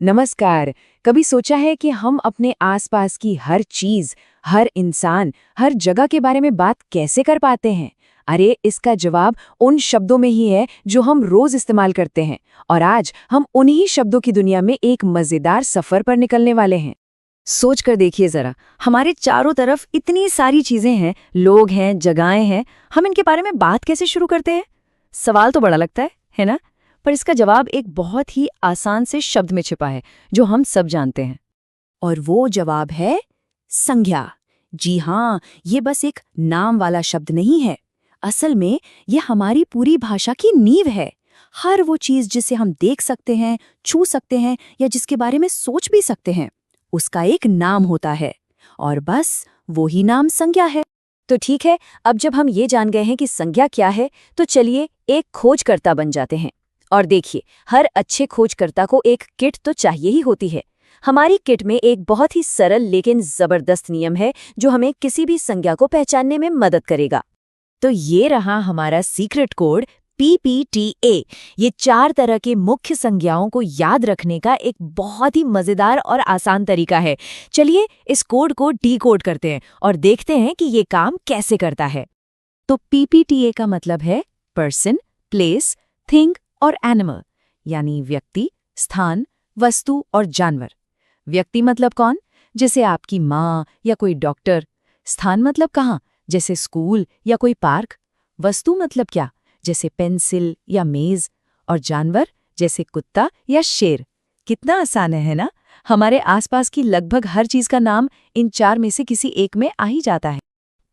नमस्कार। कभी सोचा है कि हम अपने आसपास की हर चीज, हर इंसान, हर जगह के बारे में बात कैसे कर पाते हैं? अरे, इसका जवाब उन शब्दों में ही है जो हम रोज इस्तेमाल करते हैं। और आज हम उन्हीं शब्दों की दुनिया में एक मजेदार सफर पर निकलने वाले हैं। सोच कर देखिए जरा, हमारे चारों तरफ इतनी सारी चीजें हैं, लोग हैं, जगहें हैं। हम इनके बारे में बात कैसे शुरू करते हैं? सवाल तो बड़ा लगता है ना? पर इसका जवाब एक बहुत ही आसान से शब्द में छिपा है, जो हम सब जानते हैं। और वो जवाब है संज्ञा। जी हाँ, ये बस एक नाम वाला शब्द नहीं है। असल में ये हमारी पूरी भाषा की नींव है। हर वो चीज जिसे हम देख सकते हैं, छू सकते हैं या जिसके बारे में सोच भी सकते हैं, उसका एक नाम होता है। और बस वो ही नाम संज्ञा है। तो ठीक है, अब जब हम ये जान गए हैं कि संज्ञा क्या है, तो चलिए एक खोजकर्ता बन जाते हैं। और देखिए, हर अच्छे खोजकर्ता को एक किट तो चाहिए ही होती है। हमारी किट में एक बहुत ही सरल लेकिन जबरदस्त नियम है जो हमें किसी भी संज्ञा को पहचानने में मदद करेगा। तो ये रहा हमारा सीक्रेट कोड PPTA। ये 4 तरह के मुख्य संज्ञाओं को याद रखने का एक बहुत ही मजेदार और आसान तरीका है। चलिए इस कोड को डीकोड करते हैं और देखते हैं कि ये काम कैसे करता है। तो PPTA का मतलब है पर्सन, प्लेस, थिंग और एनिमल, यानी व्यक्ति, स्थान, वस्तु और जानवर। व्यक्ति मतलब कौन? जैसे आपकी माँ या कोई डॉक्टर। स्थान मतलब कहाँ? जैसे स्कूल या कोई पार्क। वस्तु मतलब क्या? जैसे पेंसिल या मेज। और जानवर जैसे कुत्ता या शेर। कितना आसान है ना? हमारे आसपास की लगभग हर चीज का नाम इन 4 में से किसी एक में आ ही जाता है।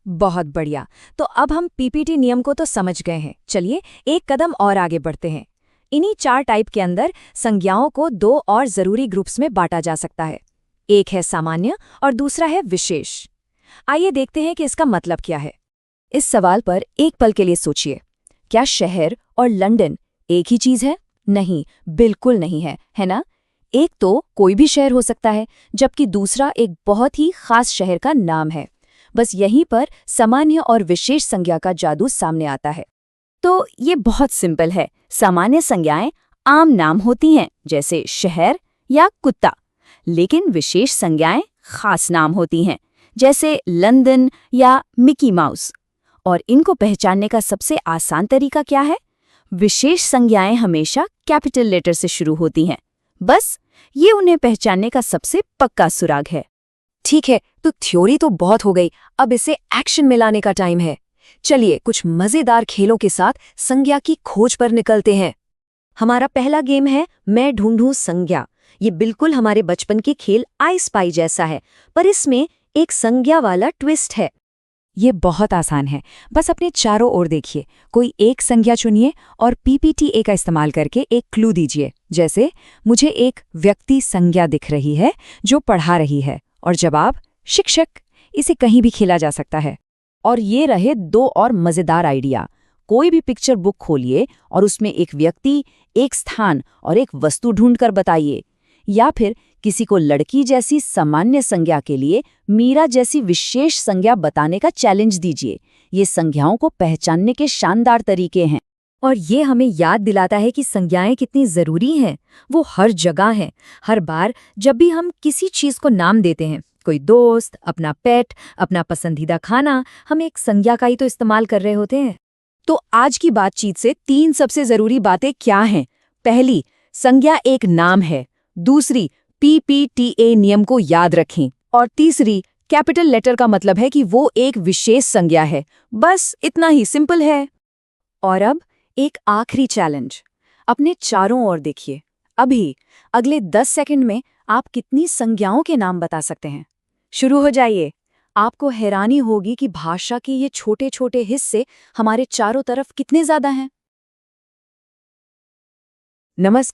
बहुत बढ़िया। तो अब हम PPT नियम को तो समझ गए हैं। चलिए एक कदम और आगे बढ़ते हैं। इन्हीं 4 टाइप के अंदर संज्ञाओं को 2 और जरूरी ग्रुप्स में बांटा जा सकता है। एक है सामान्य और दूसरा है विशेष। आइए देखते हैं कि इसका मतलब क्या है। इस सवाल पर एक पल के लिए सोचिए। क्या शहर और लंदन एक ही चीज है? नहीं, बिल्कुल नहीं है, है ना? एक तो कोई भी शहर हो सकता है, जबकि दूसरा एक बहुत ही खास शहर का नाम है। बस यहीं पर सामान्य और विशेष संज्ञा का जादू सामने आता है। तो ये बहुत सिंपल है। सामान्य संज्ञाएं आम नाम होती हैं, जैसे शहर या कुत्ता। लेकिन विशेष संज्ञाएं खास नाम होती हैं, जैसे लंदन या मिकी माउस। और इनको पहचानने का सबसे आसान तरीका क्या है? विशेष संज्ञाएं हमेशा कैपिटल लेटर से शुरू होती हैं। बस ये उन्हें पहचानने का सबसे पक्का सुराग है। ठीक है, तो थ्योरी तो बहुत हो गई। अब इसे एक्शन में लाने का टाइम है। चलिए कुछ मजेदार खेलों के साथ संज्ञा की खोज पर निकलते हैं। हमारा पहला गेम है मैं ढूंढूं संज्ञा। ये बिल्कुल हमारे बचपन के खेल आई स्पाई जैसा है, पर इसमें एक संज्ञा वाला ट्विस्ट है। ये बहुत आसान है। बस अपने चारों ओर देखिए, कोई एक संज्ञा चुनिए और PPTA का इस्तेमाल करके एक क्लू दीजिए। जैसे मुझे एक व्यक्ति संज्ञा दिख रही है जो पढ़ा रही है, और जवाब शिक्षक। इसे कहीं भी खेला जा सकता है। और ये रहे 2 और मजेदार आइडिया। कोई भी पिक्चर बुक खोलिए और उसमें एक व्यक्ति, एक स्थान और एक वस्तु ढूंढकर बताइए। या फिर किसी को लड़की जैसी सामान्य संज्ञा के लिए मीरा जैसी विशेष संज्ञा बताने का चैलेंज दीजिए। ये संज्ञाओं को पहचानने के शानदार तरीके हैं। और ये हमें याद दिलाता है कि संज्ञाएं कितनी जरूरी हैं। वो हर जगह हैं। हर बार जब भी हम किसी चीज को नाम देते हैं, कोई दोस्त, अपना पेट, अपना पसंदीदा खाना, हम एक संज्ञा का ही तो इस्तेमाल कर रहे होते हैं। तो आज की बातचीत से 3 सबसे जरूरी बातें क्या हैं? पहली, संज्ञा एक नाम है। दूसरी, PPTA नियम को याद रखें। और तीसरी, कैपिटल लेटर का मतलब है कि वो एक विशेष संज्ञा है। बस इतना ही सिंपल है। और अब एक आखिरी चैलेंज। अपने चारों ओर देखिए। अभी अगले 10 सेकंड में आप कितनी संज्ञाओं के नाम बता सकते हैं? शुरू हो जाइए। आपको हैरानी होगी कि भाषा के ये छोटे छोटे हिस्से हमारे चारों तरफ कितने ज्यादा हैं। नमस्कार।